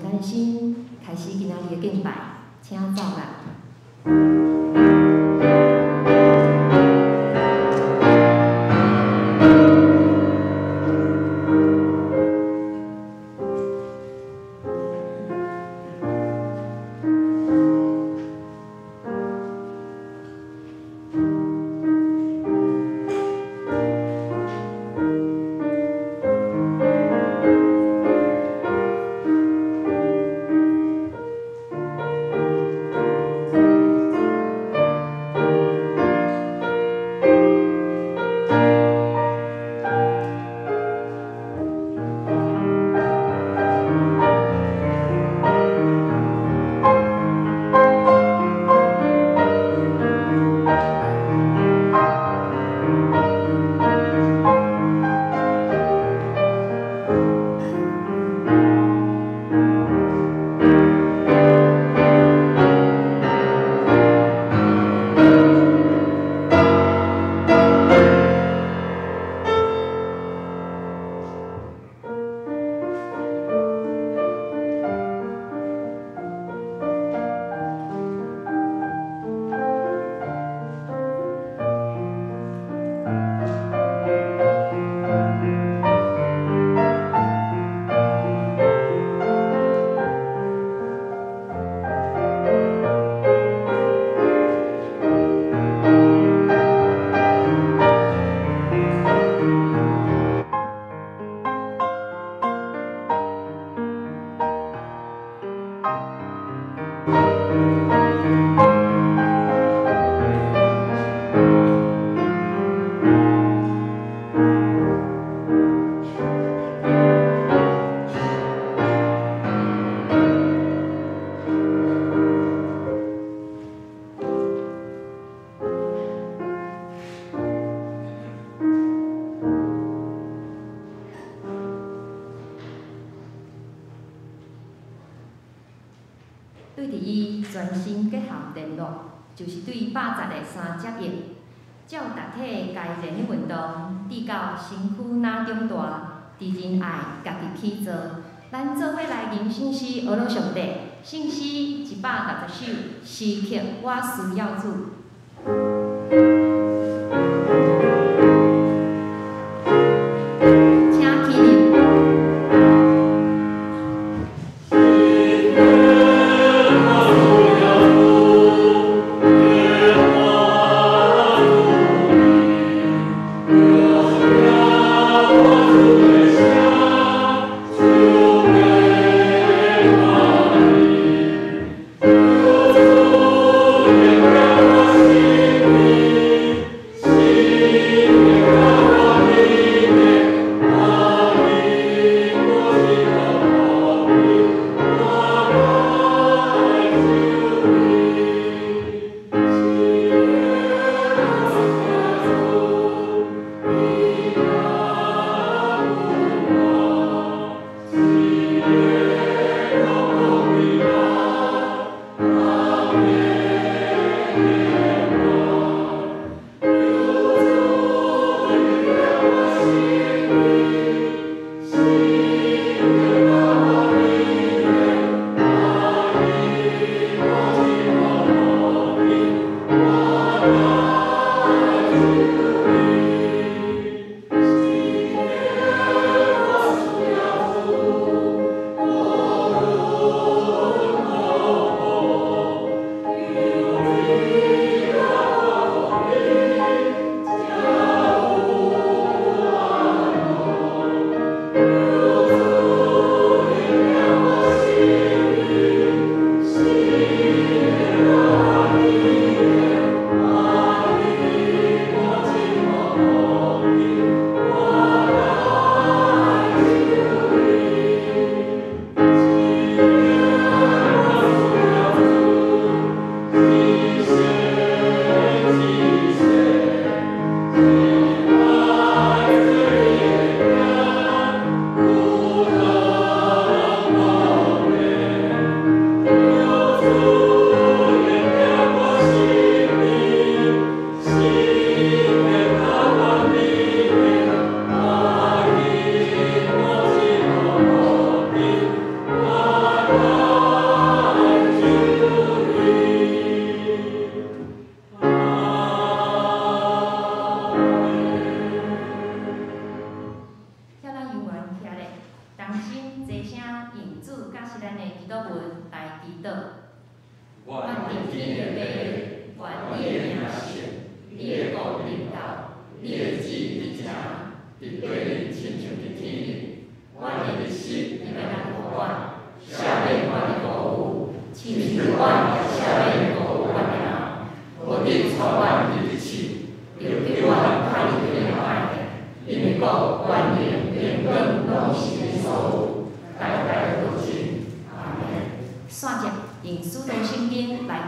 咱的心，开始今仔日的敬拜，请走啦。 对伫伊全身结合联络，就是对110个3接应，照大体家人的运动，直到身躯哪中大，伫真爱家己去做。咱做伙来吟圣诗，学罗上帝，圣诗160首，诗曲我需要主。 Thank you.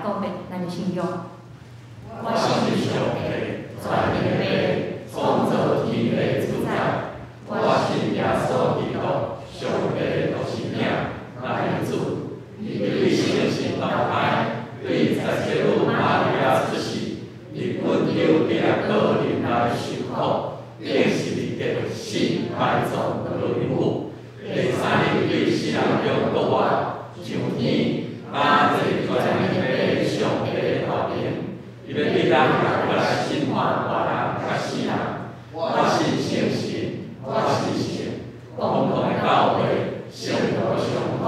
告别咱的信仰。我是上帝，全能的创造天的主宰。我是耶稣基督，上帝就是名，咱的主。伊对圣神投胎，对17女玛利亚出世，伫温柔的道林内受苦，并是伫地死埋葬落阴府。第三日对死人中国活，上天把这全能的上帝的大名。伊要对咱过来审判活人甲死人。我是圣神，我是神，公共的教会，圣道上通，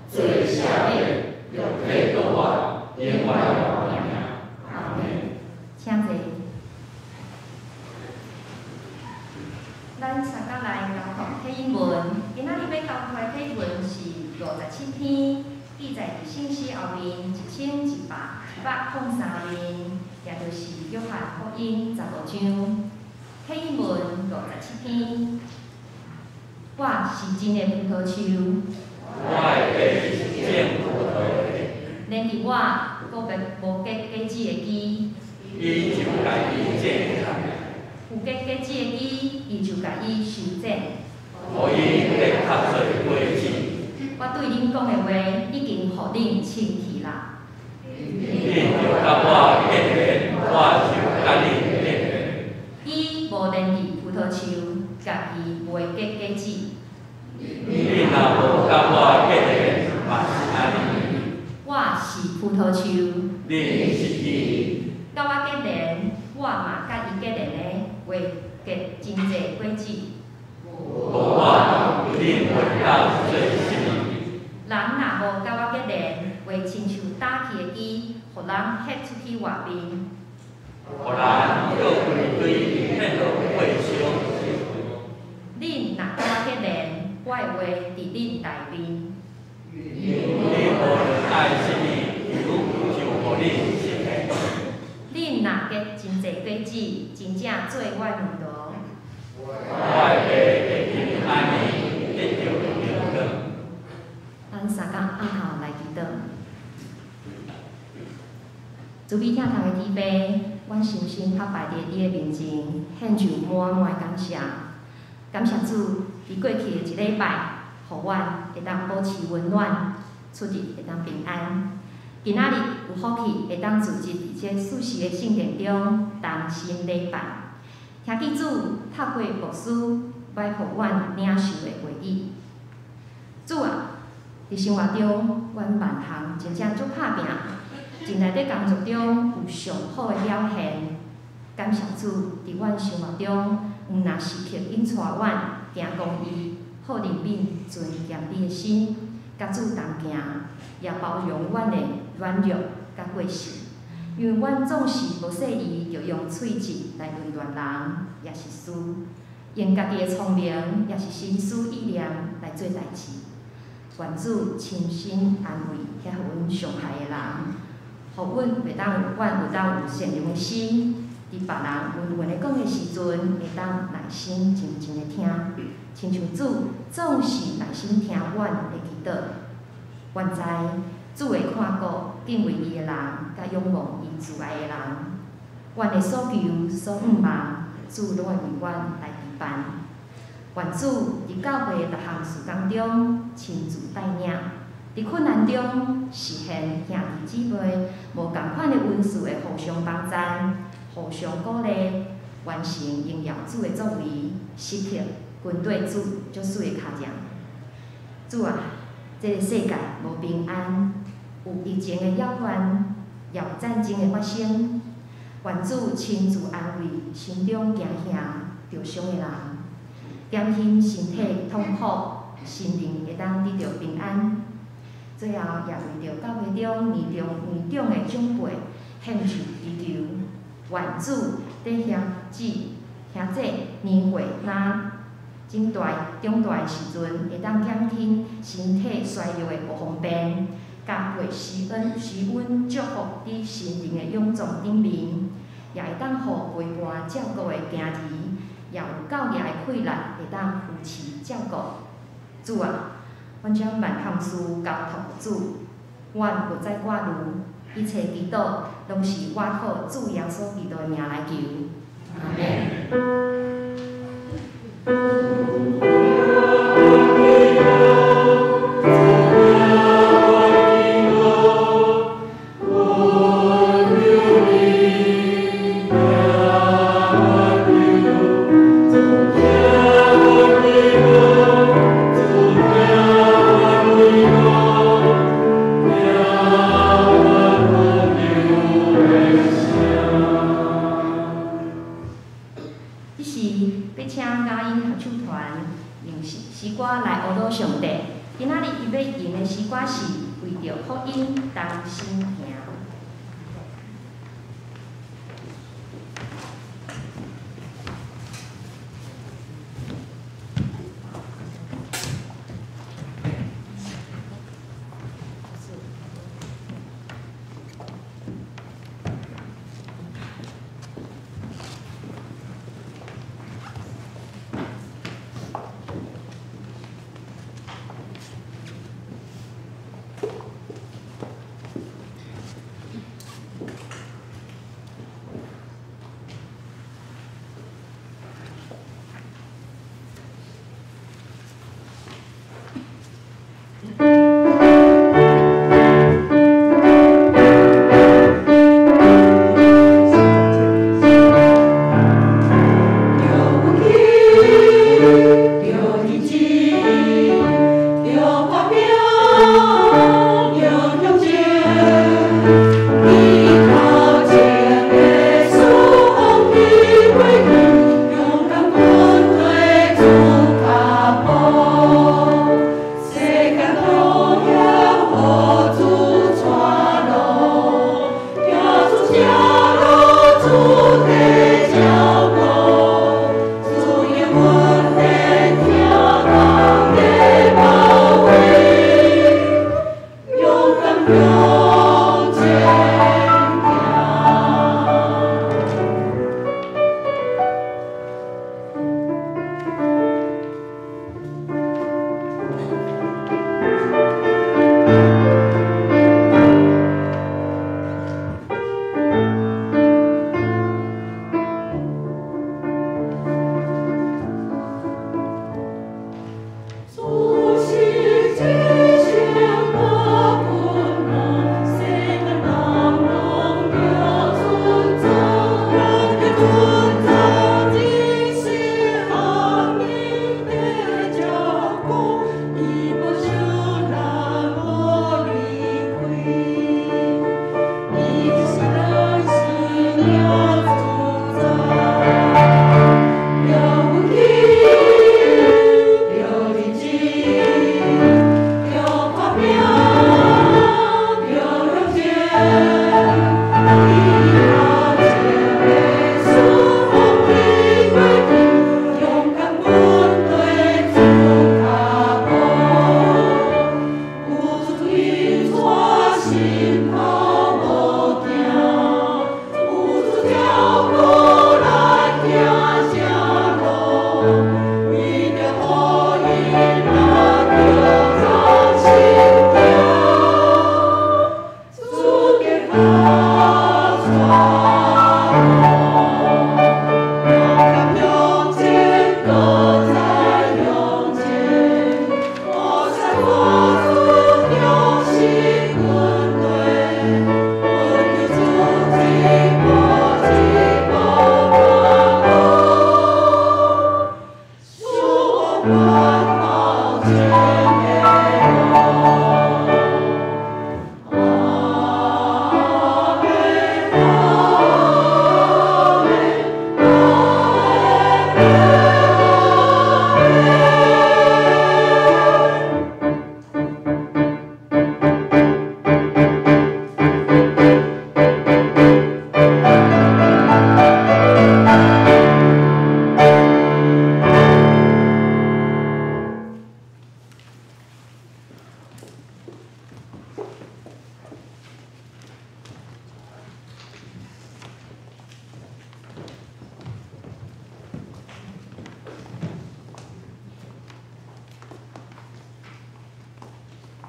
做赦免，肉体国活，永远永远。阿门。请坐。咱三甲来交通体英文，今仔日要交通的体文是57篇，记载伫信息后面1183面，也就是约翰福音15章。体英文57篇，我是真的葡萄树，我的爸是种葡萄的，连伫我个别无结果子的枝，伊就家己种起来。有结果子的枝，伊就甲伊修剪。互伊结较多果子。我对恁讲的话，已经互恁清气啦。恁就甲我结连，我就甲恁结连。伊无连伫葡萄树，家己袂结果子。恁若无甲我结连，嘛是安尼。我是葡萄树，恁是伊。甲我结连，我嘛甲伊结连的，会结真侪果子。无我，恁袂当做是。人若无甲我结连，会亲像打去的枝，互人ฮ็出去外面。互人又规堆迄落火烧。恁若甲我结连，我的话伫恁内面。你无论爱什么，就互恁实现。恁若结真侪果子，真正做我的门徒。我的爸会因安尼得着荣耀。咱三工暗后来祈祷。主必听头的天父，阮深深拍拜伫你的面前，献上满满的感谢。感谢主，伫过去的一礼拜，互阮会当保持温暖，出入会当平安。今仔日有福气会当组织伫这属实的圣殿中同心礼拜，听见主透过牧师摆互阮领受的话语。主啊！伫生活中，阮万项真正足拍拼，真内底工作中有上好的表现。感谢主，伫阮生活中，毋若时刻引带阮行公义、好人品、尊严你的心，甲主同行，也包容阮的软弱甲过失。因为阮总是无细意，就用喙舌来论断人，也是事，用家己的聪明，也是心思意念来做代志。愿主亲身安慰遐互阮伤害的人，互阮袂当阮有当有善良的心，伫别人温的讲的时阵，会当耐心静静的听，亲像主总是耐心听阮的祈祷。愿知主会看顾敬畏伊的人，甲仰望伊慈爱的人。阮的所求所盼望，主拢会为阮来陪伴。愿主伫教会各项事工中亲自带领，伫困难中实现兄弟姊妹无共款的恩赐的互相帮赞、互相鼓励，完成荣耀主的作为，实现军队主足水的脚程。主啊，这个世界无平安，有疫情的扰乱，也有战争的发生。愿主亲自安慰心中惊吓、受伤的人。减轻身体痛苦，心灵会当得到平安。最后，也为着教会中年长的长辈献上祈求，愿主伫兄姐年岁若中大的时阵，会当减轻身体衰弱的不方便，加倍施恩祝福伫心灵的永壮顶面，也会当互陪伴照顾的家己。也有教业的气力，会当扶持照顾。主啊，阮将万项事交托主，阮不再挂虑，一切祈祷拢是我靠主耶稣基督的名来求。阿门。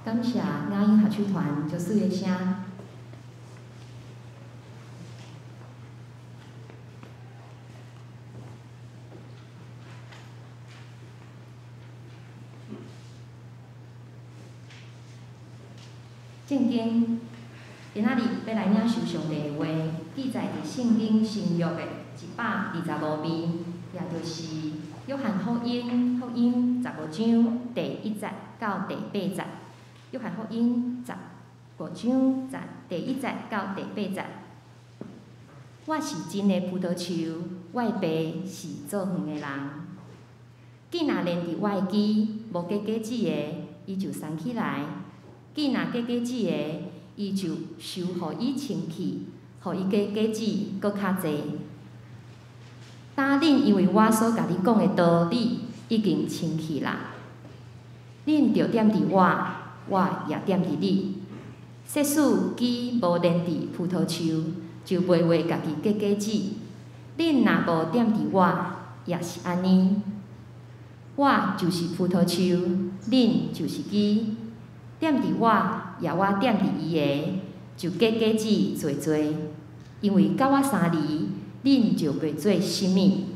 感谢雅音合唱团这4个声，正经，今仔日要来领受上帝的话，记载伫圣经新约的125篇，也就是约翰福音15章第1节到第8节。约翰福音15章第1节到第8节。我是真的葡萄树，我的爸是做园的人。既若连伫我的枝，无结果子的，伊就生起来；既若结果子的，伊就收互伊清气，互伊结果子搁较侪。呾恁因为我所甲你讲的道理已经清气啦，恁着踮伫我，我也踮伫你。设使枝无连伫葡萄树，就袂为家己结果子。恁若无踮伫我，也是安尼。我就是葡萄树，恁就是枝。踮伫我，也我踮伫伊个，就结果子侪侪。因为甲我相离，恁就袂做什物。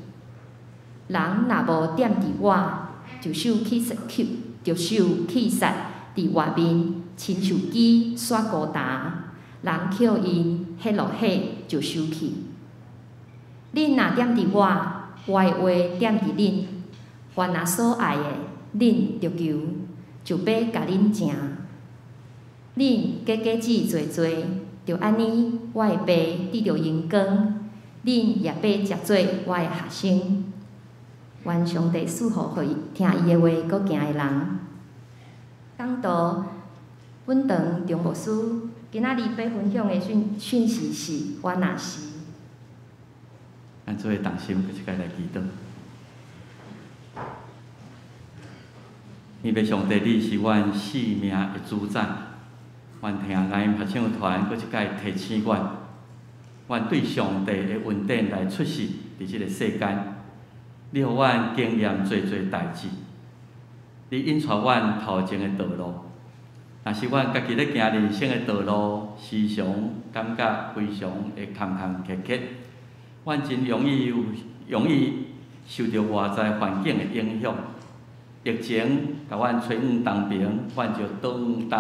人若无踮伫我，就受气煞，伫外面，亲像枝煞孤单。人捡因迄落火就收去。恁若踮伫我，我的话踮伫恁，凡若所爱的，恁着求，就要甲恁成。恁结果子侪侪，着安尼，我的爸得着荣光，恁也要接做我的学生。愿上帝赐福互伊听伊的话，搁行的人。讲道，本堂张牧师今仔日要分享的讯息是：我若是。咱做伙同心，一起来祈祷。因为上帝，你是阮生命的主宰。阮听咱合唱团，搁一摆提醒阮，阮对上帝的恩典来出世伫即个世间。你互阮经验做代志，你引带阮头前的道路。若是阮家己咧行人生的道路，时常感觉非常的坎坎坷坷，阮真容易受到外在环境的影响。疫情甲阮吹远东平，阮就倒远东；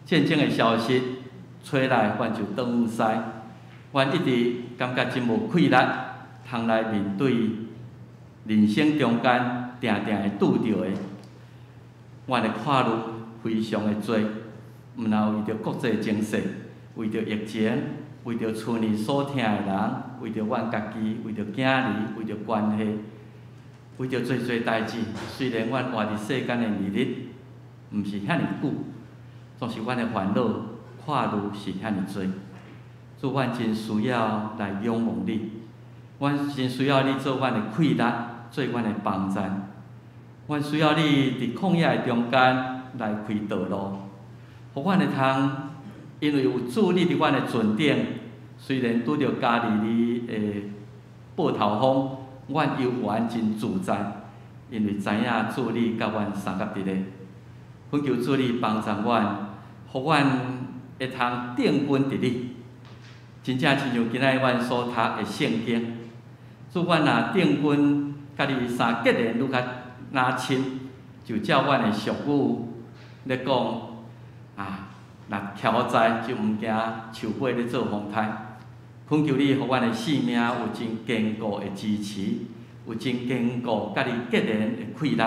战争的消息吹来，阮就倒远西。阮一直感觉真无气力，通来面对人生中间定定会拄着的，阮的跨路非常的多，毋但为着国际情势，为着疫情，为着厝里所疼的人，为着阮家己，为着囝儿，为着关系，为着做代志。虽然阮活伫世间的日子毋是遐尔久，总是阮的烦恼跨路是遐尔多。主，阮真需要来仰望你，阮真需要你做阮的气力，做阮的帮助。阮需要你伫旷野的中间来开道路，互阮会通，因为有主你伫阮的船顶，虽然拄着家己你的暴头风，阮犹原真自在，因为知影主你甲阮相合伫咧。恳求主你帮助阮，互阮会通定稳伫你。真正亲像今仔阮所读的圣经，主阮若定稳，甲你相结连愈较拉亲，就照阮的俗语咧讲若徛在就毋惊树尾咧做风台。恳求你，互阮的性命有真坚固的支持，有真坚固甲你结连的气力。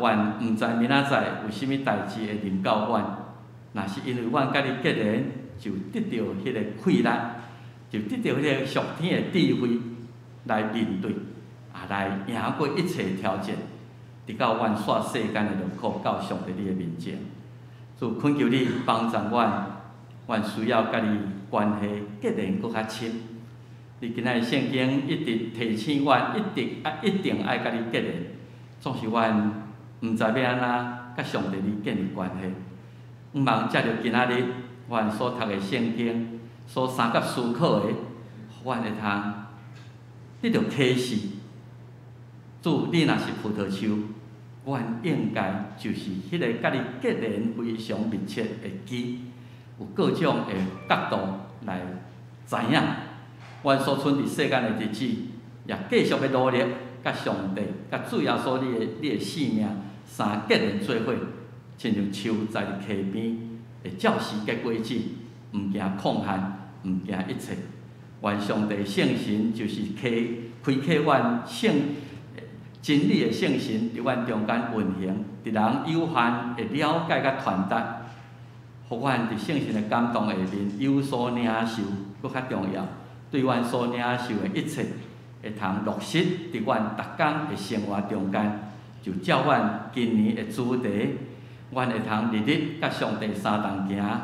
阮毋知明仔载有啥物代志会临到阮，若是因为阮甲你结连，就得到迄个气力，就得到迄个上天的智慧来面对，来赢过一切挑战，直到阮煞世间的路苦，到上帝你的面前。主，恳求你帮助阮需要甲你关系结连搁较亲。你今仔圣经一直提醒阮，一定爱甲你结连，总是阮毋知要安怎甲上帝你建立关系。毋茫借着今仔日阮所读的圣经，所三甲思考的，互阮会通得到启示。主，你若是葡萄树，阮应该就是迄个甲你结连非常密切的枝，有各种的角度来知影，阮所剩伫世间的日子，也继续的努力，甲上帝、甲主耶稣你的性命相结连做伙，亲像树在伫溪边，会照时结果子，毋惊空限，毋惊一切。愿上帝圣神就是开启阮真理的圣神，伫阮中间运行，伫人有限会了解甲传达，互阮伫圣神的感动下面有所领受，搁较重要，对阮所领受的一切，会通落实伫阮逐工的生活中间。就照阮今年的主题，阮会通日日甲上帝相同行，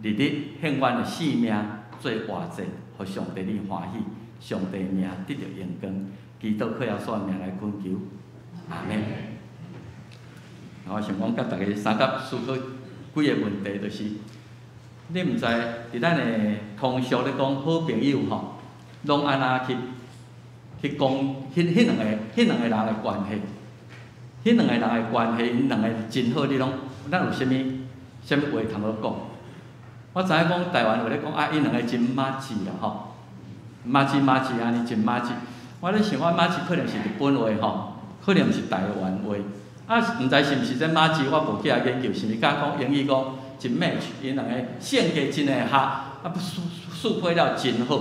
日日献阮的性命做活祭，互上帝你欢喜，上帝名得到荣光。祈祷靠耶稣名来恳求，阿门。我想讲，甲大家三甲思考几个问题，就是你毋知伫咱的通俗咧讲好朋友吼，拢安那去讲迄两个人的关系。迄两个人的关系，因两个真好，你拢咱有啥物话通好讲？我知影讲台湾有咧讲啊，因两个真马子啦吼，马子安尼真马子。我咧想，我马子可能是日本话吼，可能是台湾话。啊，毋知是毋是这马子，我无去研究，是毋是甲讲英语讲真 match， 因两个性格真会合，啊，适配了真好，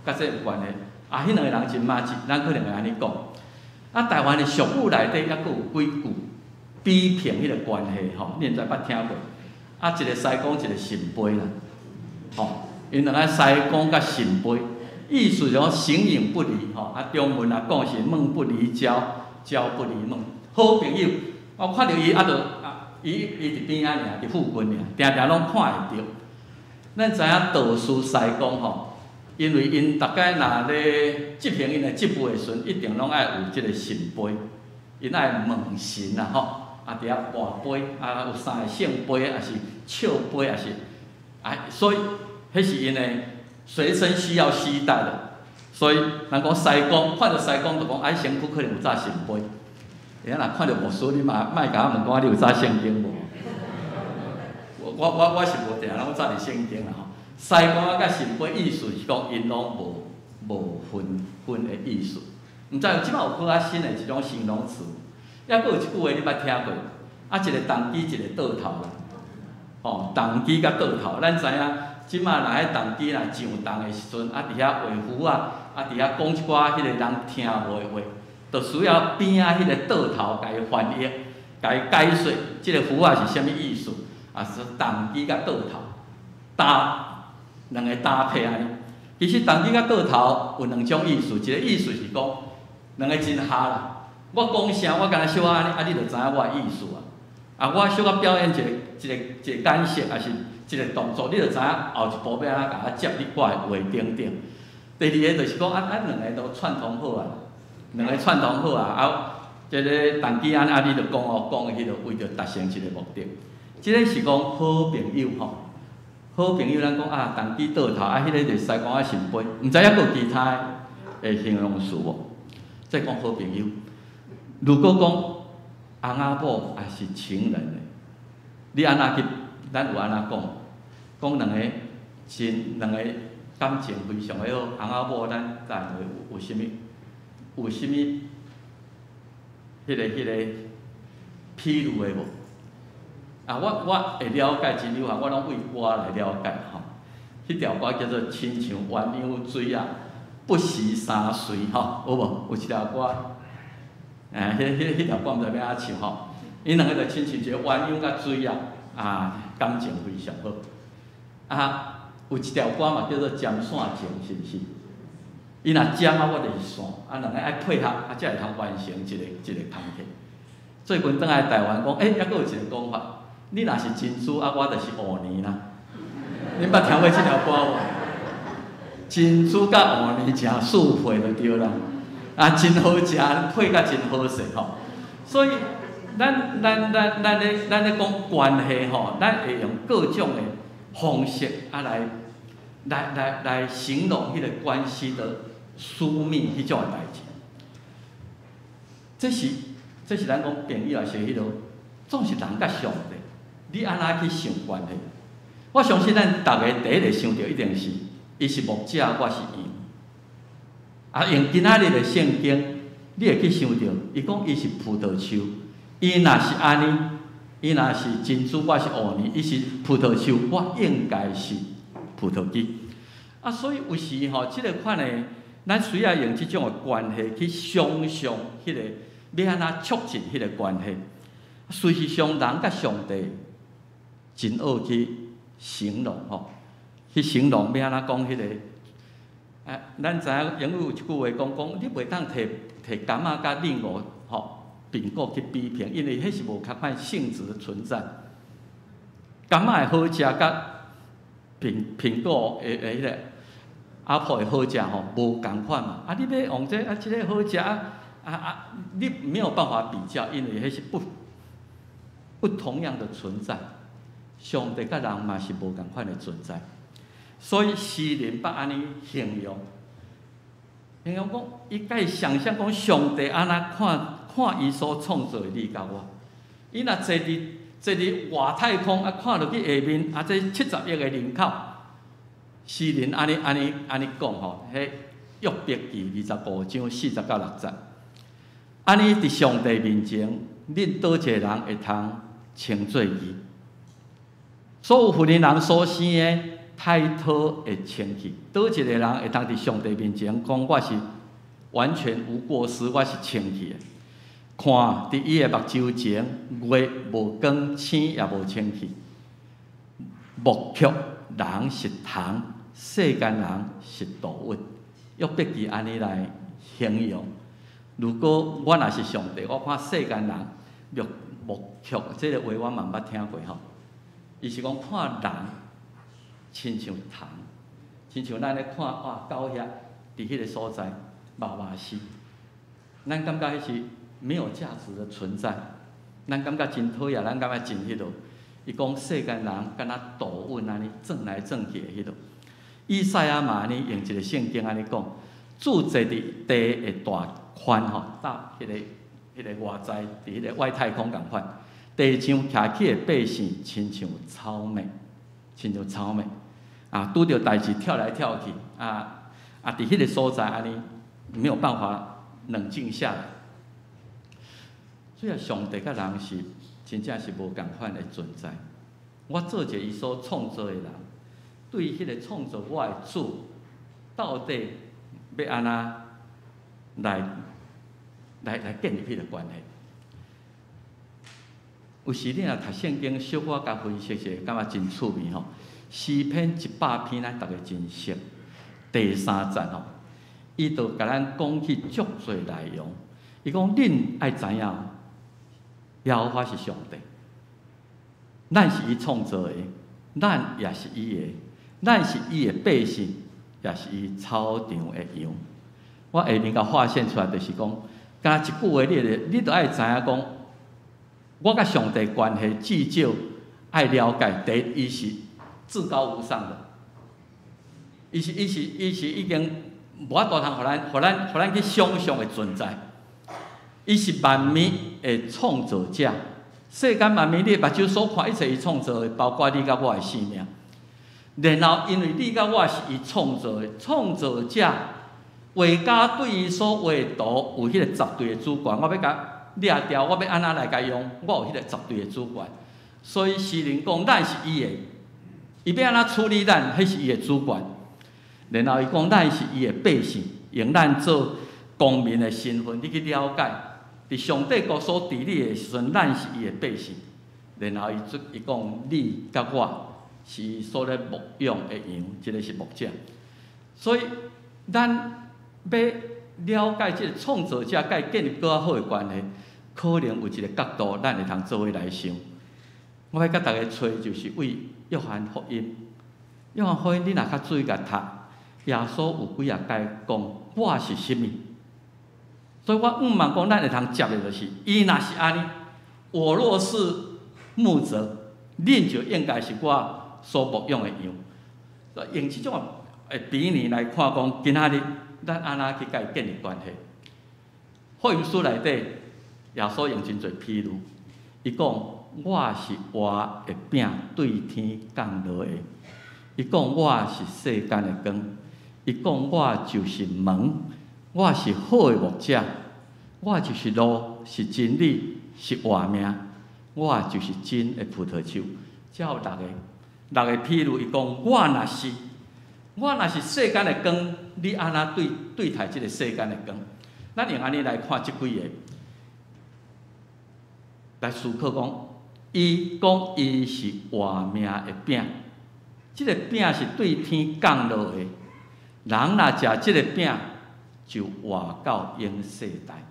甲这有关系。啊，迄两个人真马子，咱可能会安尼讲。啊，台湾的俗语内底还佫有几句比评迄个关系吼，你毋知捌听过？啊，一个西公，一个神杯啦，吼，因两个西公甲神杯，意思就讲形影不离吼。啊，中文啊讲是梦不离焦，焦不离梦。好朋友，我看到伊伊伫边仔尔，伫附近尔，定定拢看会着。咱知影道士西公吼。因为因大概若咧执行因的职务的时阵，一定拢爱有即个神杯，因爱问神啊吼，啊伫遐跋杯，啊有三个圣杯，啊是笑杯，啊是，所以迄是因的随身需要携带的。所以人讲西公，看到西公就讲，身躯可能有扎神杯。然后若看到牧师，你嘛莫甲我问讲你有扎圣经无？我是无定，我扎伫圣经啦吼。西公甲神杯意思是讲，因拢无分的意思。毋知有即摆有好新的一种形容词，还佫有一句话你捌听过？啊，一个重机，一个倒头啦。哦，重机甲倒头，咱知影，即摆若迄重机若上重的时阵，啊，伫遐画符啊，啊，伫遐讲一寡迄个人听无的话，就需要边仔迄个倒头甲伊翻译，甲伊解说，即个符啊是啥物意思？啊，是重机甲倒头两个搭配安尼，其实重机甲倒头有两种意思，一个意思是讲两个真合啦。我讲啥，我敢若小安尼，啊，你就知影我的意思啊。啊，我小可表演一个感受，还是一个动作，你就知影后一步要安怎甲我接你我的话顶顶。第二个就是讲两个都串通好啊，两个串通好啊，啊，即个重机安尼，你就讲的迄个为着达成一个目的。即个是讲好朋友吼。好朋友，咱讲啊，重机倒头啊，迄个就是西公啊神杯，毋知影佫有其他的形容词无？再讲好朋友，如果讲翁仔某也是情人的，你安怎去？咱有安怎讲？讲两个感情非常的好，翁仔某咱认为有啥物？迄个披露的无？啊，我会了解真有限，我拢为歌来了解吼。迄条歌叫做《亲像鸳鸯水啊，不识三岁》吼，有无？有一条歌，迄条歌毋知要安怎唱吼。因两个就亲像一个鸳鸯甲水啊，感情非常好。啊，有一条歌嘛叫做《针线情》，是毋是？伊若针啊，我就是线，啊，两个爱配合，啊，才会通完成一个工课。最近倒来台湾讲，还佫有一个讲法。你若是珍珠啊，我就是芋泥啦。恁捌听过即条歌无？珍珠甲芋泥诚适配就对啦，啊，真好食，配甲真好势吼。所以，咱咧讲关系吼，咱会用各种的方式啊来形容迄个关系的疏密迄种代志。这是咱讲朋友也是迄落，总是人甲上帝。你安怎去想关系？我相信咱逐个第一个想到一定是，伊是牧者，我是羊。啊，用今仔日的圣经，你会去想到，伊讲伊是葡萄树，伊若是安尼，伊若是珍珠，我是乌泥；伊是葡萄树，我应该是葡萄枝。啊，所以有时吼，即个款的，咱需要用即种的关系去想象迄个要安怎促进迄个关系。事实上，人甲上帝真好去形容吼，去形容要安怎讲迄个。啊，咱知影英语有一句话讲，你袂当摕柑仔甲另外吼苹果去比拼，因为迄是无同款性质的存在。柑仔的好食甲苹果的迄个Apple 的好食吼无共款嘛。啊，你要用即个好食你没有办法比较，因为迄是不同样的存在。上帝甲人嘛是无共款的存在。所以诗人捌安尼形容讲，伊甲伊想象讲上帝安怎看伊所创造的你甲我。伊若坐伫外太空看落去下面这70亿个人口，诗人安尼讲吼，迄约伯记25章40到60，安尼伫上帝面前，恁倒一个人会通称作义？所有妇人人所生的。太讨会清气，倒一个人会当伫上帝面前讲我是完全无过失，我是清气的。看伫伊的目睭前，月无光，星也无清气。目曲人是虫，世间人是动物。约伯记安尼来形容。如果我若是上帝，我看世间人目曲这个话我嘛捌听过吼。伊是讲看人。亲像虫，亲像咱咧看狗遐，伫迄个所在，麻死。咱感觉迄是没有价值的存在，咱感觉真讨厌，咱感觉真迄落。伊讲世间人敢若动物安尼转来转去的迄落。以赛亚嘛安尼用一个圣经安尼讲，住坐伫地的大宽吼，搭迄个外在伫迄个外太空共款，地上徛起的百姓亲像草莓。亲像草莓，拄着代志跳来跳去，伫迄个所在安尼没有办法冷静下来。所以上帝甲人是真正是无共款的存在。我做一个伊所创造的人，对迄个创造我的主，到底要安怎来建立迄个关系？有时你若读圣经，小可甲分析者，感觉真趣味吼。诗篇100篇，咱逐个真熟。第3节吼，伊就甲咱讲起足多内容。伊讲恁爱知影，耶和华是上帝，咱是伊创造的，咱也是伊的，咱是伊的百姓，也是伊草场的羊。我下面甲发现出来，就是讲，敢一句话，你着爱知影讲。我甲上帝关系，至少爱了解，第一，伊是至高无上的，伊是已经无法度通互咱去想象的存在。伊是万物的创造者，世间万物你目睭所看一切，伊创造的，包括你甲我的生命。然后，因为你甲我是伊创造的，创造者画家对伊所画图有迄个绝对的主权，我要甲。掠掉，我要安怎来甲用？我有迄个绝对的主权，所以诗人讲，咱是伊的，伊要安怎处理咱，迄是伊的主权。然后伊讲，咱是伊的百姓，用咱做公民的身份，你去了解，伫上帝国所治理的时阵，咱是伊的百姓。然后伊讲，你甲我是伊所咧牧养的羊，即个是牧者。所以咱要了解即个创造者，甲伊建立更好的关系。可能有一个角度，咱会通做伙来想。我要甲大家找，就是为约翰福音。约翰福音，你若较注意甲读，耶稣有几啊解讲我是甚物。所以我毋茫讲，咱会通接的就是，伊若是安尼，我若是牧者，恁就应该是我所牧养的羊。所以用即种比喻来看，讲今仔日咱安怎去甲伊建立关系。福音书内底。耶稣用真侪譬如，伊讲我是活的饼对天降落的，伊讲我是世间的光，伊讲我就是门，我是好的牧者，我就是路，是真理，是活命，我就是真的葡萄树。才有六个譬如，伊讲我若是世间的光，你安怎对待即个世间的光？咱用安尼来看即几个，来思考讲，伊讲伊是活命的饼，即个饼是对天降落的，人若食即个饼，就活到永世代。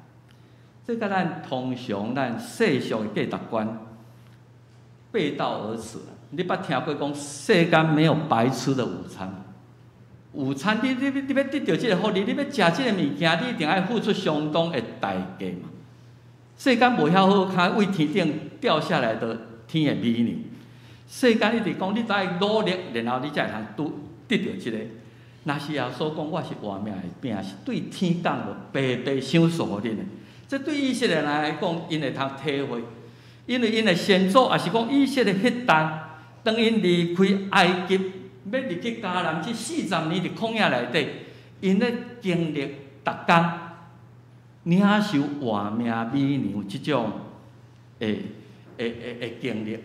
这甲咱通常世俗的价值观背道而驰。你捌听过讲世间没有白吃的午餐？午餐你要得到这个福利，你要食这个物件，你一定要付出相当的代价嘛。世间无遐好看，为天顶掉下来的天的美牛。世间一直讲你在努力，然后你才会通得到这个。若是耶稣讲我是活命的饼，是对天降落白白赏赐互恁的。这对以色列人来讲，因会通体会，因为因的先祖也是讲以色列迄代。当因离开埃及，要入去迦南，这40年伫旷野内底，因咧经历逐工领受活命美牛即种的经历。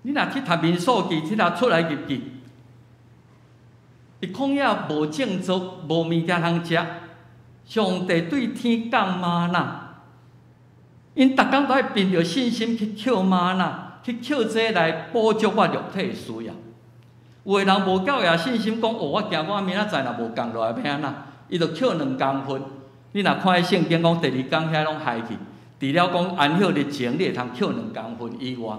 你若去读民数记，去读出来日记，伫旷野无种族，无物件通食，上帝对天降吗哪，因逐工都爱凭着信心去捡吗哪。去捡这来补足我肉体的需要。有的人无够也信心讲，我惊我明仔载若无降落来要安怎？伊就捡2公分。你若看迄圣经讲，第2天遐拢害去，除了讲安息日前，你会通捡2公分以外，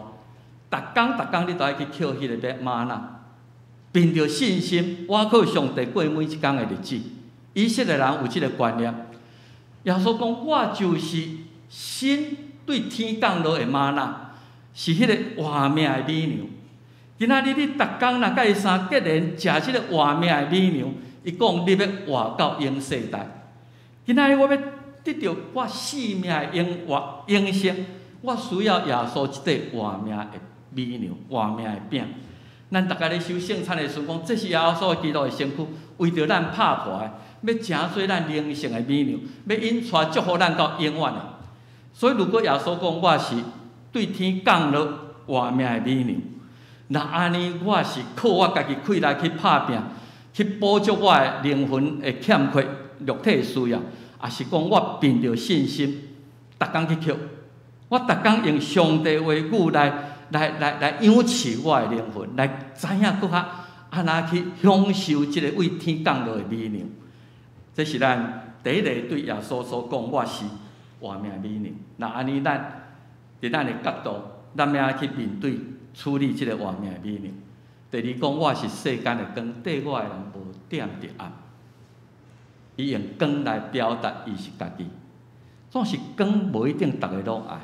逐工你都爱去捡迄个吗哪。凭着信心，我靠上帝过每一天的日子。以色列人有即个观念，耶稣讲，我就是神对天降落的吗哪。是迄个活命的美牛。今仔日你逐工若甲伊相结连食即个活命的美牛，伊讲你要活到永世代。今仔日我要得到我生命的永生，我需要耶稣即块活命的美牛、活命的饼。咱大家咧收圣餐的时候讲，这是耶稣基督的身躯，为着咱拍破的，要诚做咱灵性的美牛，要引出祝福咱到永远的。所以如果耶稣讲我是对天降落活命的美牛，那安尼我是靠我家己气力去拍拼，去补足我的灵魂的欠缺、肉体的需要，也是讲我凭着信心，逐工去捡，我逐工用上帝话语来养持我的灵魂，来知影搁较安那去享受即个为天降落的美牛。这是咱第一个对耶稣所讲，我是活命的美牛。那安尼咱。伫咱的角度，咱要去面对处理即个活命的美牛。第二讲，我是世间的光，缀我的人无点着暗。伊用光来表达伊是家己。总是光无一定逐个拢爱。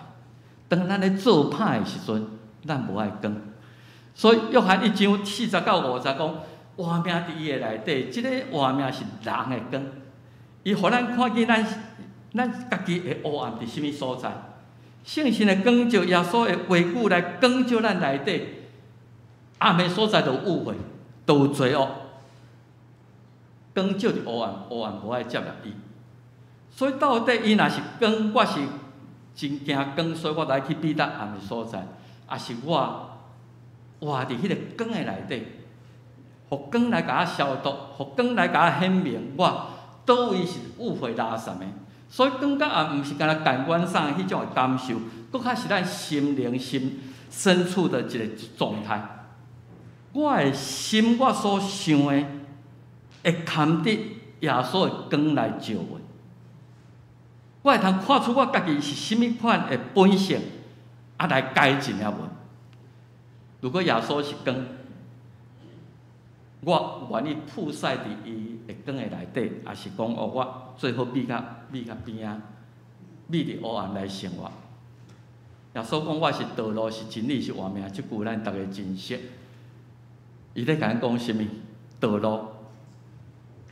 当咱咧做歹的时阵，咱无爱光。所以约翰1章40到50讲，活命伫伊的内底，即个活命是人的光。伊互咱看见咱家己的黑暗伫什么所在。圣神的光照耶稣的话语来光照咱内底，暗的所在就有误会，就有罪恶。光照伫黑暗，黑暗无爱接纳伊。所以到底伊若是光，我是真惊光，所以我来去比达暗的所在，也是我活伫迄个光的内底，互光来甲我消毒，互光来甲我显明我倒位是误会拉散的。所以光甲暗毋是干那感官上迄种的感受，佫较是咱心灵心深处的一个状态。我的心，我所想的，会堪得耶稣的光来照阮。我会通看出我家己是甚物款的本性，来改进了阮。如果耶稣是光，我愿意曝晒伫伊的光的内底，也是讲我最好秘较边啊，秘伫黑暗来生活。耶稣讲我是道路，是真理，是活命，即句咱逐个真熟。伊咧甲咱讲什物？道路。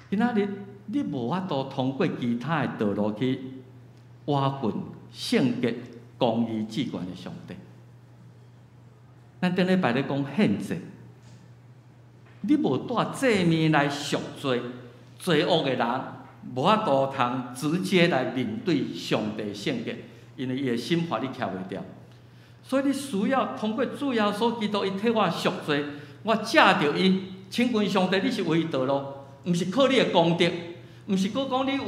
今仔日你无法度通过其他的道路去挖掘圣洁、公义、至权的上帝。咱顶礼拜咧讲献祭。你无带祭面来赎罪，罪恶的人无法度通直接来面对上帝圣洁，因为伊的心法你徛袂掉。所以你需要通过主耶稣基督，伊替我赎罪，我借着伊亲近上帝，你是唯一道路，毋是靠你的功德，毋是讲你有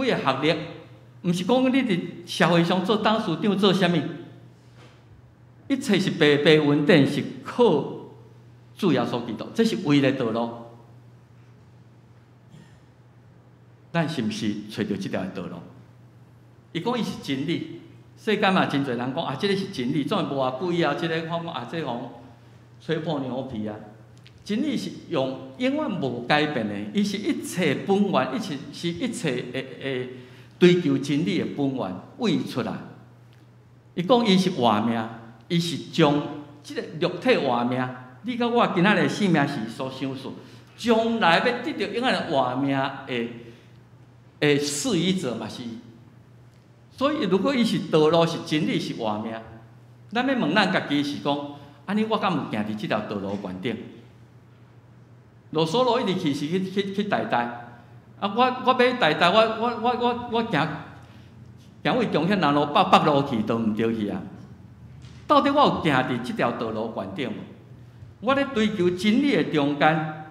几个学历，毋是讲你伫社会上做董事长做啥物，一切是白白稳定，是靠主耶稣基督，这是唯一的道路。咱是毋是找到即条道路？伊讲伊是真理，世间嘛真侪人讲即个是真理，总会无偌贵啊，即个讲即个吹破牛皮啊。真理是永远无改变的，伊是一切本源，是一切会追求真理的本源为出来。伊讲伊是活命，伊是将即个肉体活命，你甲我今仔日性命是所想事，将来要得到永远的活命的赐予者嘛是。所以如果伊是道路，是真理，是活命，咱要问咱家己是讲，安尼我敢有行伫即条道路悬顶？罗索罗一直去是去台大，啊，我要台大，我行为中兴南路北路去都毋对去啊。到底我有行伫即条道路悬顶无？我咧追求真理的中间，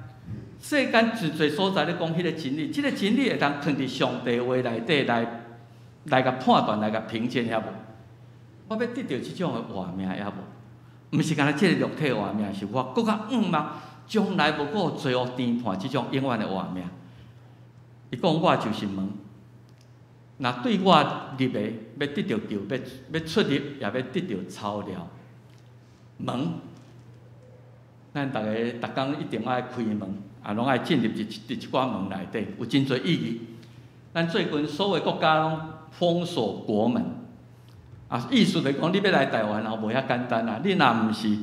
世间真侪所在咧讲迄个真理，即个真理会当藏伫上帝话内底来甲判断，来甲评鉴也无？我要得到即种的活命也无？毋是干那即个肉体活命，是我更较望将来无过最后颠判即种永远的活命。伊讲我就是门，若对我入的要得到救，要出入也要得到操疗。门，咱逐工一定爱开门，拢爱进入一寡门内底，有真侪意义。咱最近所有国家拢封锁国门，意思就是讲你要来台湾无遐简单啊！你若毋是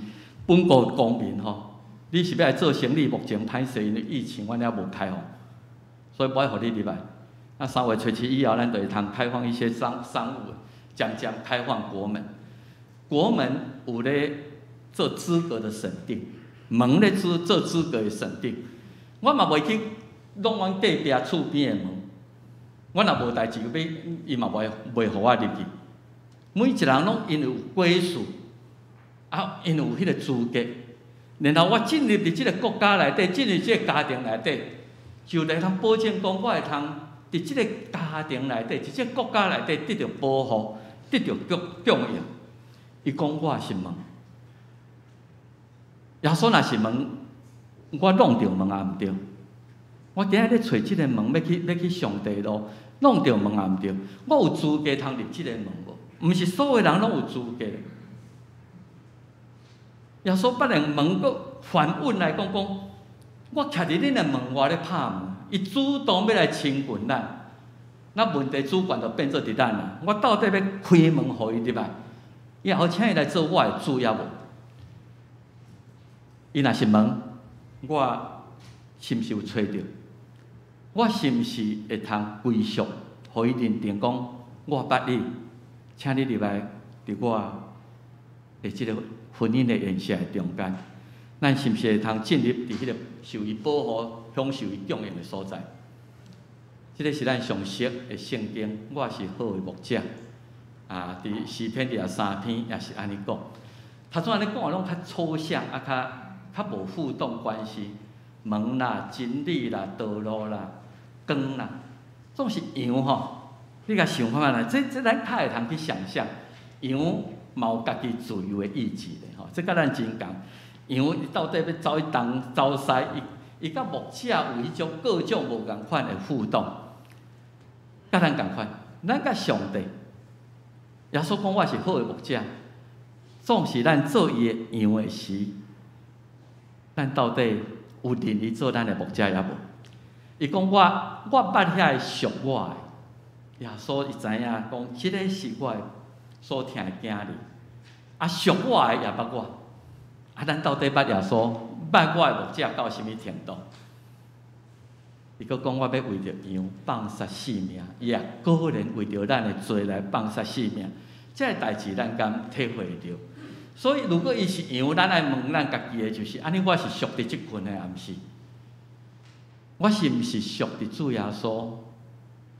本国公民你是要来做生意，目前歹势，因为疫情阮还无开放，所以无爱互你入来。3月初7以后，咱就会通开放一些商务，渐开放国门。国门有咧做资格的审定，门咧做资格的审定。我嘛袂去弄阮隔壁厝边的门，我若无代志要，伊嘛袂互我入去。每一人拢因有归属，因有迄个资格。然后我进入伫即个国家内底，进入即个家庭内底，就来通保证讲，我会通伫即个家庭内底，伫即个国家内底得到保护，得到供应。伊讲我是门，耶稣若是门，我弄着门也毋对。我今日咧找即个门，要去上帝路，弄着门也毋对。我有资格通入即个门无？毋是所有人拢有资格。耶稣别人问个反问来讲，我徛伫恁的门外咧拍门，伊主动要来亲近咱，那问题主权就变做伫咱啦。我到底要开门互伊入来，也好请伊来做我的主要无？伊若是问，我是毋是有找着？我是毋是会通归属，互伊认定讲我捌你，请你入来伫我的即个婚姻的宴席中间，咱是毋是会通进入伫迄个受伊保护、享受伊供应的所在？即个是咱上熟的圣经，我是好的牧者。伫诗篇23篇也是安尼讲。头先安尼讲拢较抽象，较无互动关系。门啦、真理啦、道路啦、光啦，总是羊你甲想看觅啦，这咱较会通去想象羊。嘛有家己自由的意志咧，这甲咱真共。羊伊到底要走去东走西，伊甲牧者有迄种各种无共款的互动，甲咱共款。咱甲上帝，耶稣讲我是好的牧者，总是咱做伊的羊的时，咱到底有认伊做咱的牧者也无？伊讲我捌遐属我的，耶稣伊知影讲，即个是我的。所听的囝儿，属我的也捌我，咱到底捌耶稣，捌我的牧者到什么程度？伊佫讲我要为着羊放杀性命，也个人为着咱的罪来放杀性命，这个代志咱敢体会着。所以如果伊是羊，咱爱问咱家己的就是：安尼我是属伫即群的，还毋是？我是毋是属伫主耶稣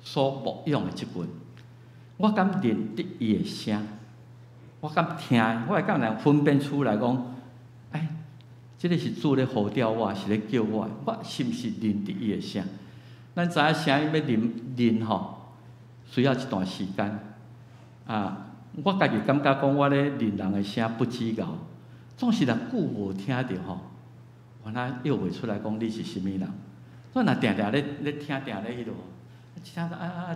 所牧养的即群？我敢认得伊的声，我敢听，我会敢人分辨出来讲，哎，这个是主咧呼召我，是咧叫我，我是毋是认得伊的声？咱知影声音要认吼，需要一段时间。啊，我家己感觉讲，我咧认人的声不止咬，总是若久无听着吼，我哪约袂出来讲你是啥物人？我若定定咧听，定咧迄落，一听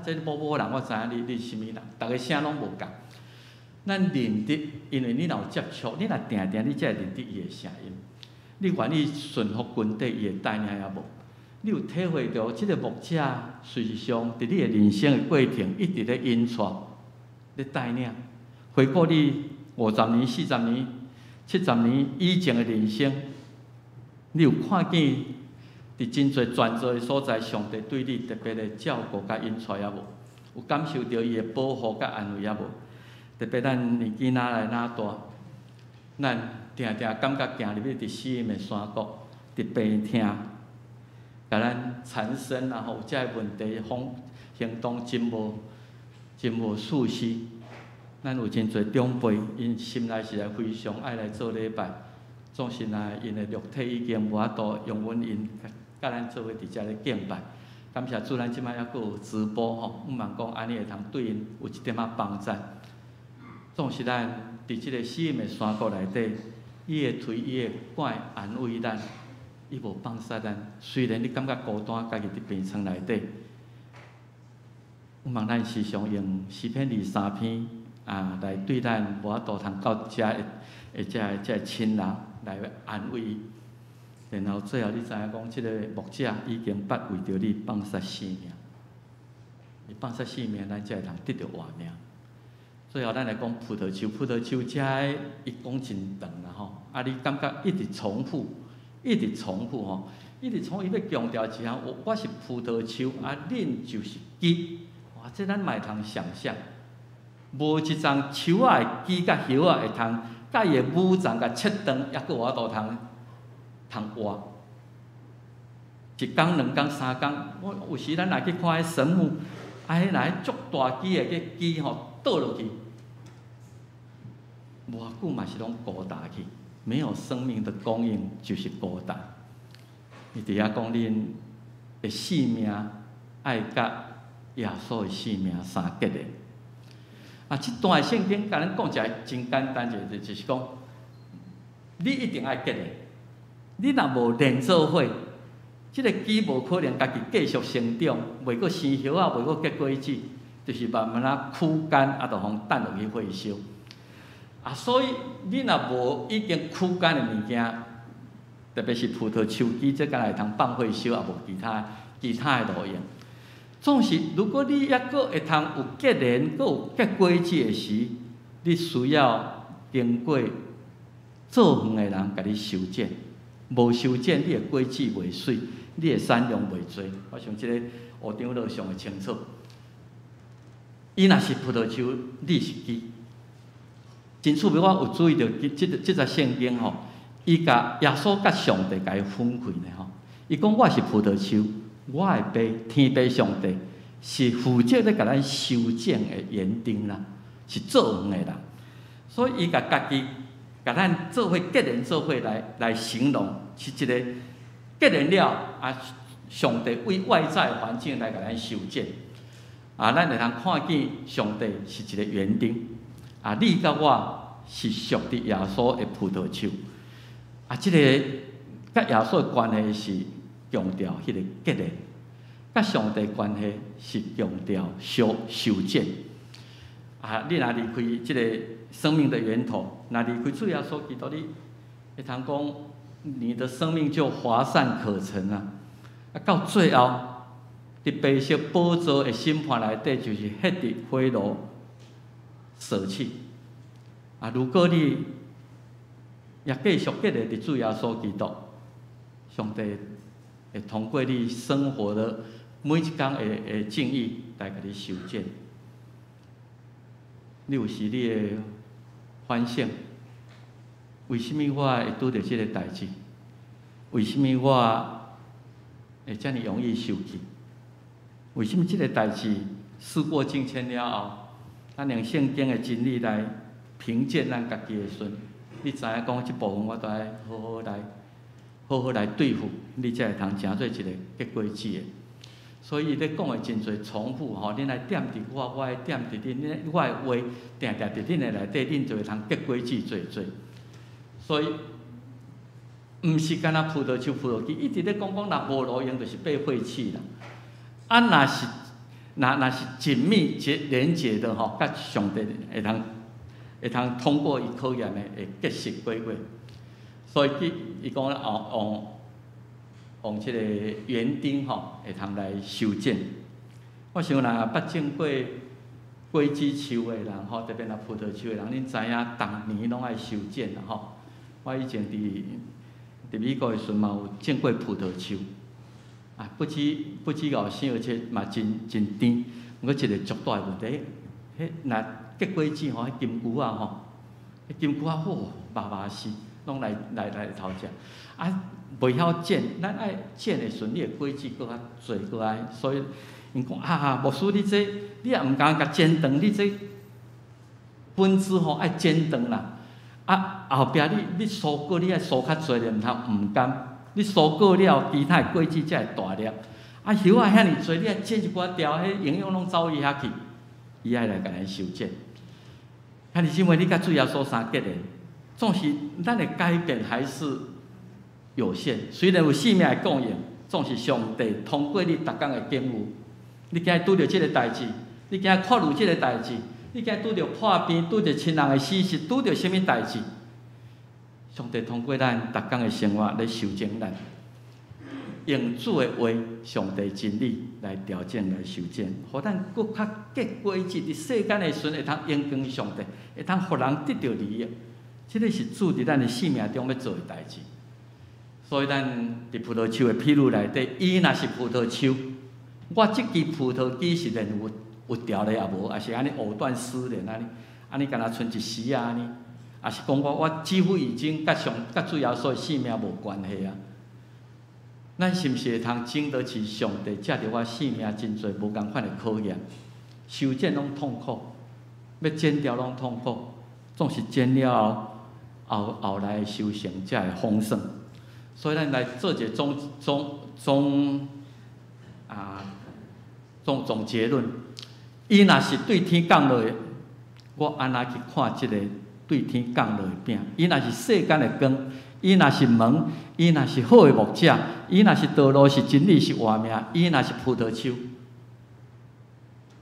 这某人，我知影你是啥物人，逐个声拢无共。咱认得，因为你若有接触，你若定定，你才会认得伊的声音。你愿意顺服军队伊的带领也无？你有体会到即个牧者，事实上伫你的人生的过程，一直咧引带、咧带领。回顾你50年、40年、70年以前的人生，你有看见伫真侪专做的所在，上帝对你特别的照顾甲引带也无？有感受到伊的保护甲安慰也无？特别咱年纪哪来哪大，咱定定感觉行入去伫死荫的山谷，伫病痛，甲咱缠身然后有遮个问题，行动真无舒适。咱有真侪长辈，因心内是非常爱来做礼拜，总是因的肉体已经无法度用阮因甲咱做伙伫遮咧敬拜。感谢主，咱即摆还佫有直播吼，毋茫讲安尼会通对因有一点仔帮助。总是咱伫即个死荫的山谷内底，伊会推伊的管安慰咱，伊无放杀咱。虽然你感觉孤单，家己伫病床内底，毋茫咱时常用诗篇23篇来对咱无法度通到遮的遮亲人来安慰伊。然后最后你知影讲，即个牧者已经捌为着你放杀性命，伊放杀性命，咱才会通得到活命。最后，咱来讲葡萄树，葡萄树遮伊讲真长啦吼，你感觉一直重复吼，一直重复，伊要强调一项，我是葡萄树，恁就是枝，哇，这咱嘛会通想象，无一丛树仔的枝甲叶仔会通，甲伊的母丛甲切断，抑佫有法度通活。一工、两工、三工，有时咱来去看迄神木，迄来足大枝的个枝倒落去。无偌久嘛是拢孤单去，没有生命的供应就是孤单。伊伫遐讲恁的性命爱甲耶稣的性命相结连。即段圣经甲咱讲一个真简单就是讲，你一定爱结连。你若无连做伙，即个枝无可能家己继续生长，袂阁生叶袂阁结果子，就是慢慢枯干，就互等落去火烧。所以你若无已经枯干的物件，特别是葡萄树枝，这敢会通放火烧，也无其他的路用。总是如果你抑阁会通有结连，阁有结果子的时，你需要经过做园的人甲你修剪，无修剪，你的果子袂水，你的产量袂多。我想即个学长老上会清楚。伊若是葡萄树，你是枝。真趣味，我有注意到即则圣经吼，伊甲耶稣甲上帝甲伊分开呢吼。伊讲我是葡萄树，我的爸天父上帝是负责咧甲咱修剪的园丁啦，是做园的人。所以伊甲家己甲咱做伙结连做伙来形容，是一个结连了上帝为外在的环境来甲咱修剪。咱会通看见上帝是一个园丁。你甲我是属于耶稣的葡萄树，即个甲耶稣的关系是强调迄个结连，甲上帝关系是强调修剪。你若离开即个生命的源头，若离开主耶稣基督，你会通讲你的生命就乏善可陈啊！到最后，伫白色宝座的审判内底，就是迄直火炉。舍弃如果你也继续结连伫主耶稣基督，上帝会通过你生活的每一工的境遇来甲你修剪。你有时你会反省，为什么我会拄着即个代志？为什么我会遮尔容易受气？为什么即个代志事过境迁了后？咱用圣经的真理来评鉴咱家己的时阵，你知影讲即部分我都爱好好来对付，你才会通成做一个结果子的。所以咧讲的真侪重复吼，恁来点伫我会点伫恁，我的话定伫恁的内底，恁就会通结果子做。所以，毋是干那葡萄树、葡萄枝，一直咧讲若无路用，就是被废弃啦。啊，若是紧密连结的吼，甲上帝会通通过伊考验的，会结实果。所以伊讲往即个园丁吼，会通来修剪。我想若捌种过果子树的人吼，特别若葡萄树的人，恁知影，逐年拢爱修剪啦吼。我以前伫美国的时阵嘛有种过葡萄树，啊，不止后生，而且嘛真甜。毋过一个足大的问题，迄若结果子吼，迄金菇啊吼，迄金菇啊好，麻死，拢来偷食。啊，袂晓剪，咱爱剪的时阵，你的果子搁较侪过来，所以因讲啊，牧师你这你也毋敢甲剪长，你这本子吼爱剪长啦。啊，后壁你蔬果你爱蔬较侪咧，毋通毋甘。你蔬果了，其他的果子才会大粒。啊，叶啊遐尼侪，你爱剪一寡条，迄营养拢走伊遐去。伊爱来甲咱修剪。兄弟姊妹，你甲主耶稣相结连，总是咱的改变还是有限。虽然有性命的供应，总是上帝通过你逐工的经历。你今日拄着即个代志，你今日看入即个代志。你今拄着破病，拄着亲人的死讯，拄着什么代志？上帝通过咱逐工的生活来修正咱，用主的话、上帝真理来调整、来修正，互咱搁较结果子。伫世间的时阵，会通荣光上帝，会通互人得到利益。这个是主伫咱的生命中要做的代志。所以咱伫葡萄树的譬喻内底，伊若是葡萄树，我即支葡萄枝是连有条咧也无，也是安尼藕断丝连安尼，敢若剩一丝啊安尼，也是讲我几乎已经甲主耶稣的性命无关系啊。咱是毋是会通经得起上帝借着我性命真侪无共款的考验？修剪拢痛苦，要剪掉拢痛苦，总是剪了后来修成才会丰盛。所以咱来做一个总结论。伊若是对天降落的，我安怎去看即个对天降落的饼？伊若是世间的光，伊若是门，伊若是好的牧者，伊若是道路，是真理，是活命，伊若是葡萄树，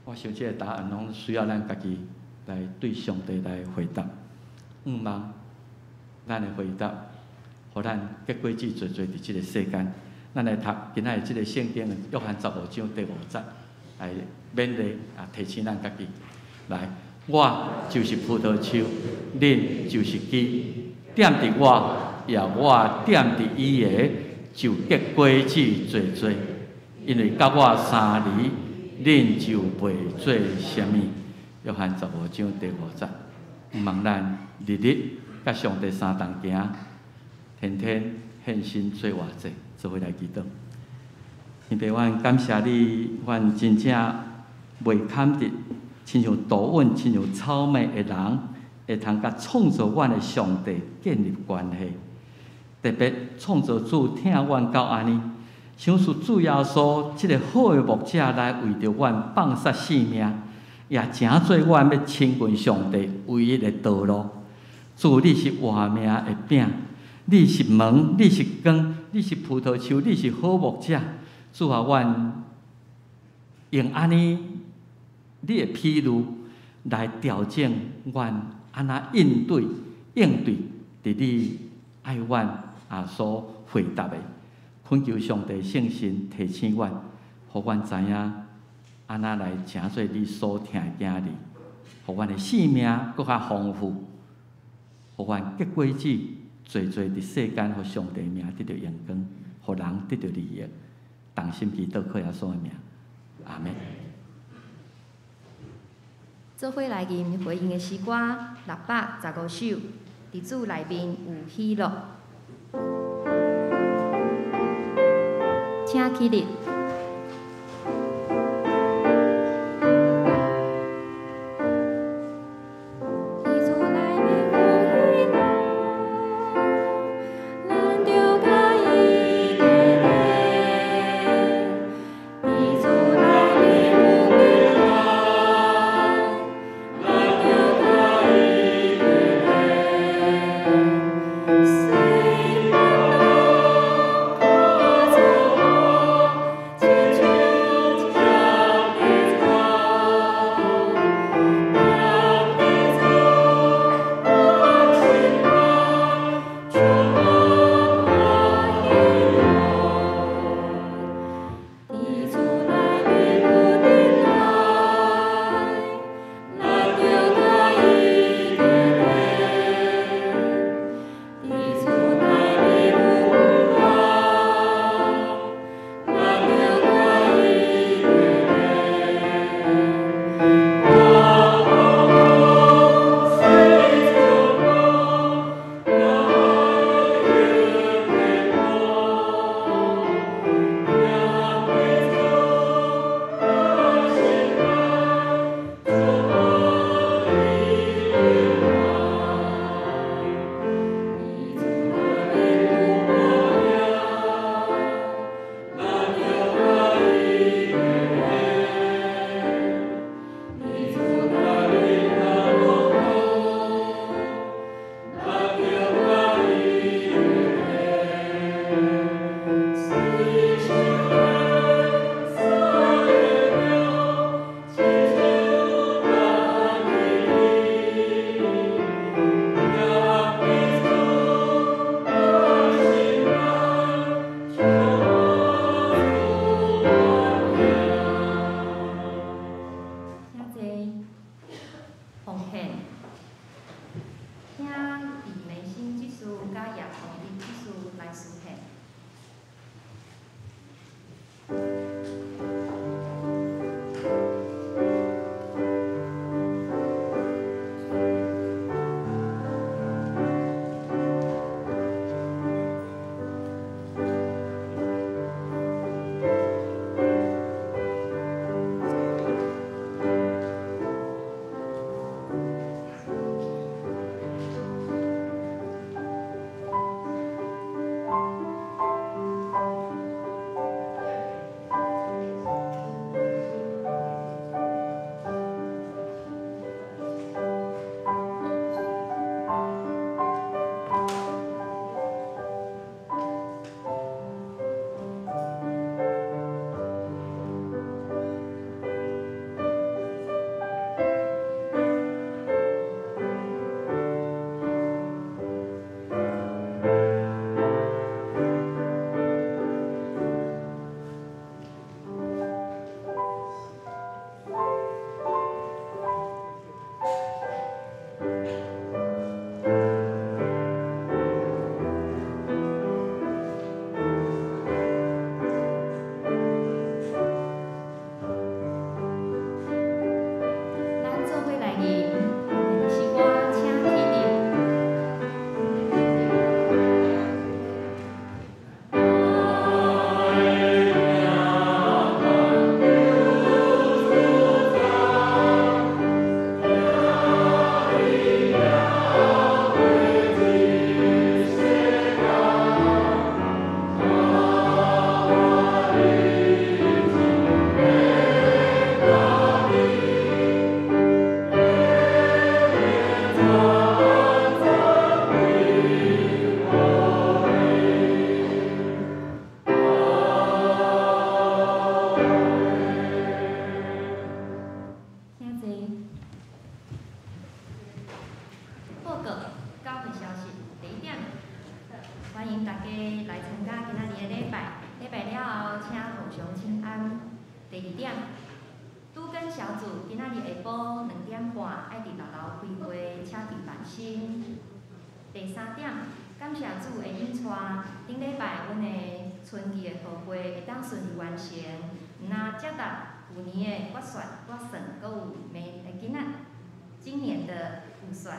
我想即个答案拢需要咱家己来对上帝来回答。毋茫咱的回答，互咱结果子侪伫即个世间。咱来读今仔日即个圣经的约翰15章第5节。来勉励提醒咱家己，来，我就是葡萄树，恁就是枝，点伫我，也我点伫伊个，就结果子侪多，因为甲我相离，恁就袂做啥物。约翰15章第5节，毋茫咱日日甲上帝相同行，天天献身做活祭，做伙来祈祷。因爸，阮感谢你，阮真正袂堪得，亲像杜稳、亲像草莓的人，会通甲创造阮的上帝建立关系。特别创造主疼阮到安尼，想使主耶稣即个好的牧者来为着阮放杀性命，也诚做阮要亲近上帝唯一的道路。主，你是活命的饼，你是门，你是光，你是葡萄树，你是好牧者。主啊，阮用安尼你的譬喻来调整阮安怎应对伫你爱阮所回答的，恳求上帝圣神提醒阮，互阮知影安怎来诚做你所疼的儿女，互阮的生命搁较丰富，互阮结果子侪伫世间，互上帝名得到荣光，互人得到利益。同心祈祷，靠耶稣的名，阿门。做伙来吟回应的诗歌615首，伫主内面有喜乐，请起立。伫主内小组今仔日下晡2点半爱伫6楼开会，请伫万心。第3点，感谢主的引带，顶礼拜阮的春季的聚会会当顺利完成，毋但接达旧年的决算，阁有今仔今年的预算。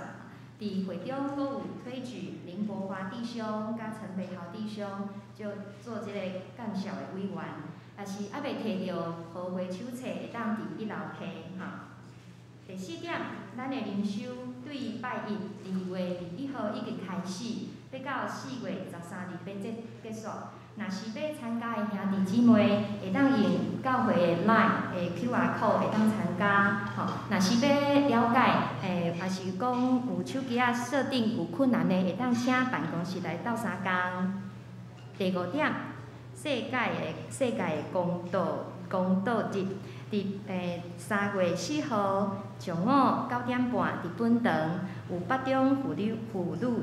伫会中阁有推举林国华弟兄甲陈北豪弟兄，就做即个干校的委员。也是还袂摕到合会手册，会当伫1楼批吼。第4点，咱的灵修对拜一2月21号已经开始，要到4月13日要结束。若是要参加的兄弟姊妹，会当用教会的 LINE 的 QR code 会当参加。吼，若是要了解，还是讲有手机啊设定有困难的，会当请办公室来斗3工。第5点。世界的公道日，伫3月4号上午9点半伫本堂有北中妇女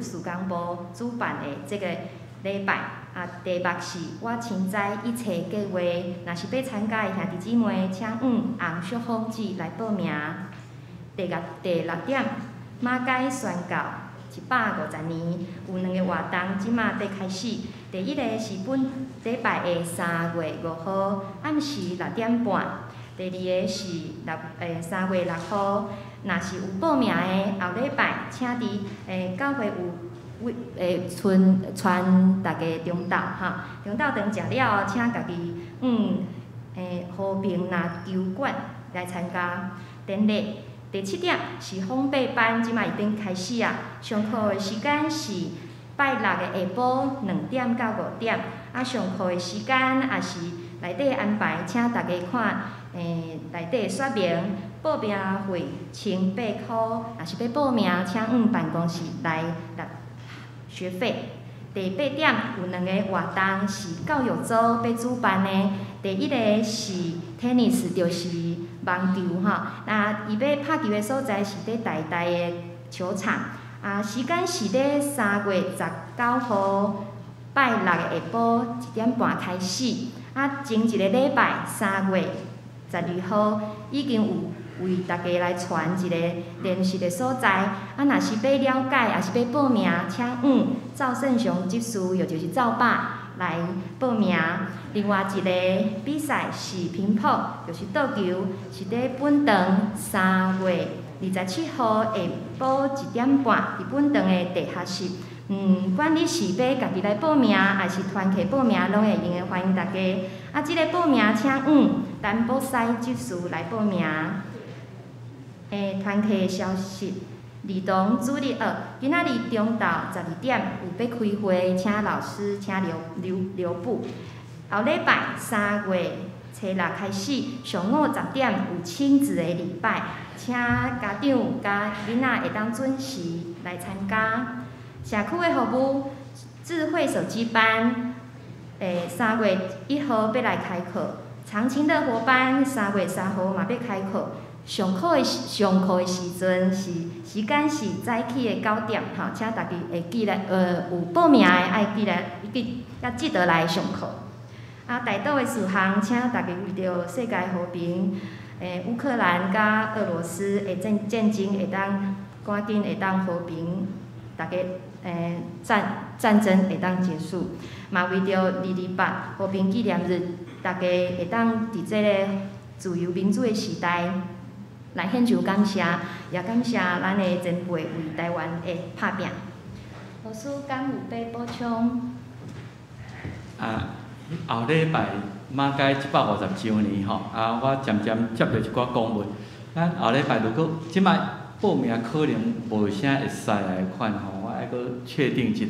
事工部主办的这个礼拜。题目是我亲知一切计划，若是要参加的兄弟姊妹，请往红旭峰记来报名。第6点，马街宣告150年，有2个活动，即马要开始。第1个是本礼拜的3月5號暗時6點半，第2個是3月6號，若是有報名的後禮拜，請佇教會有傳大家中晝哈，中晝飯食了，請家己和平籃球館來參加典禮。第7點是烘焙班，即馬已經開始啊，上課的時間是拜6的下晡2點到5點，上課的時間也是內底安排，請大家看內底說明。報名費1,800塊，若是要報名，請往辦公室來納學費。第8點有2個活動是教育組要主辦的，第1個是 tennis， 就是網球哈，那伊要拍球的所在是伫台大的球場。時間是咧3月19號拜6的下晡1點半開始。前一個禮拜3月12號已經有為大家來傳一個聯繫的所在。若是要了解，也是要報名，請往趙勝雄執事，也就是趙爸來報名。另外一個比賽是乒乓，就是桌球，是咧本堂3月27號下晡1點半，伫本堂的地下室。管你是要家己來報名，還是團契報名，攏會用的，歡迎大家。這個報名請往陳寶西執事來報名。團契消息，兒童主日學，今仔日中晝12點有要開會，請老師請留步。後禮拜3月初6開始，上午10點有親子的禮拜，請家長甲囡仔會當準時來參加。社區的服務智慧手機班，3月1號要來開課。長青的夥伴3月3號嘛要開課。上課的時陣時間是早起的9點，吼，請大家會記來，有報名的愛記得來上課。大島的事項，請大家為着世界和平，烏克蘭甲俄羅斯的戰爭會當趕緊會當和平，大家戰爭會當結束。嘛為着228和平紀念日，大家會當佇這個自由民主的時代。來獻上感謝，也感謝咱的前輩為台灣的拍拼。老師敢有要補充？後禮拜馬街150周年吼，我漸漸接到一寡公文。咱後禮拜如果即擺報名可能無啥會使來款吼，我還佫確定一下。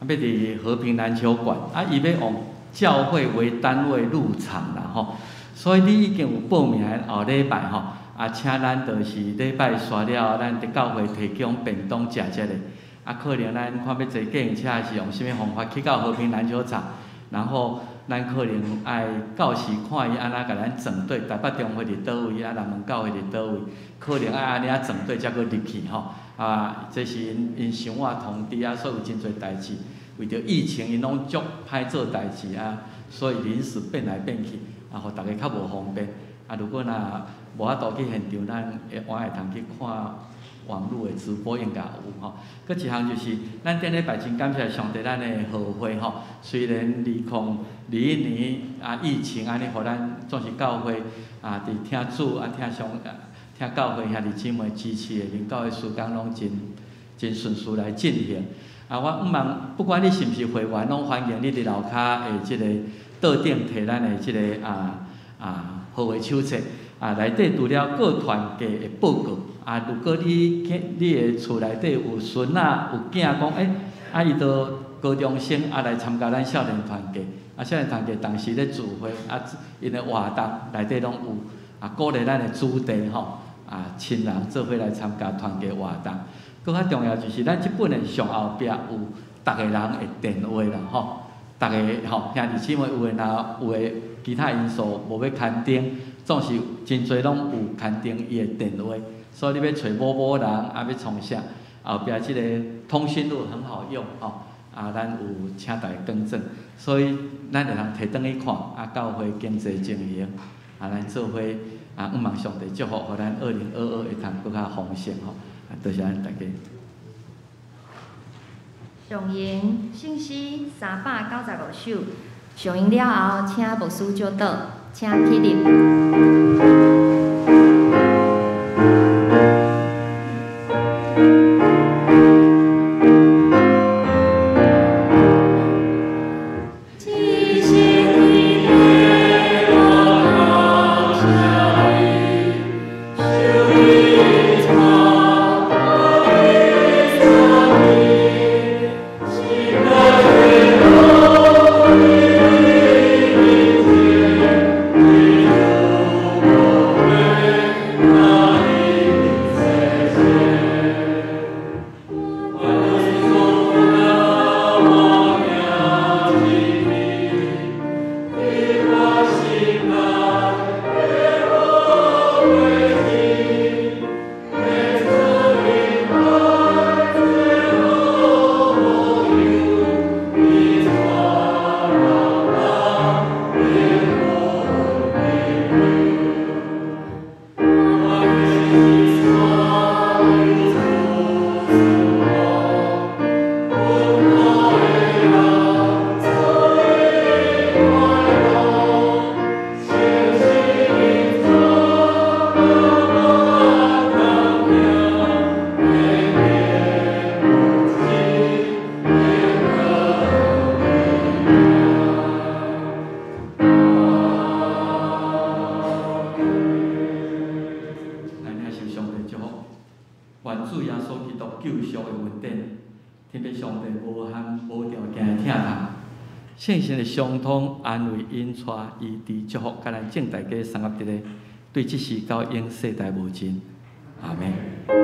要佇和平籃球館，伊要用教會為單位入場啦吼，所以你已經有報名後禮拜吼。請咱就是禮拜煞了，咱佇教會提供便當食的。可能咱看要坐計程車是用啥物方法去到和平籃球場，然後咱可能愛到時看伊安怎甲咱整隊，台北中會佇倒位，南門教會佇倒位，可能愛安尼整隊才佫入去吼。這是因想我通知所以有真濟代誌，為着疫情因攏足歹做代誌所以臨時變來變去，互大家較無方便。如果若无法度去现场，咱我会通去看网络的直播，应该有吼。搁一项就是，咱顶礼拜真感谢上帝，咱的和会吼，虽然2021年疫情安尼，互咱总是教会伫听主听教会兄弟姊妹支持的，恁教会事工拢真顺序来进行。我望不管你是毋是会员，拢欢迎你伫楼骹的即个桌顶摕咱的即个和会手册内底除了各团契的报告如果你的厝内底有孙仔有囝讲伊都高中生来参加咱少年团契少年团契当时咧聚会因的活动内底拢有鼓励咱的子弟吼亲人做伙来参加团契活动。搁较重要就是咱即本的上后壁有逐个人的电话啦吼，逐个兄弟姊妹有的其他因素无要牵订，总是真侪拢有牵订伊的电话，所以你要找某人要创啥，后壁即个通讯录很好用吼咱有请大家更正，所以咱会通摕转去看教会经济经营咱做伙毋望上帝祝福，互咱2022会通搁较丰盛吼。多谢咱大家。上映信息395首，上映了后，请牧师教导，请起立。圣神的相通安慰引带医治祝福，甲咱敬大家三合一个，对即时到永世代无尽，阿门。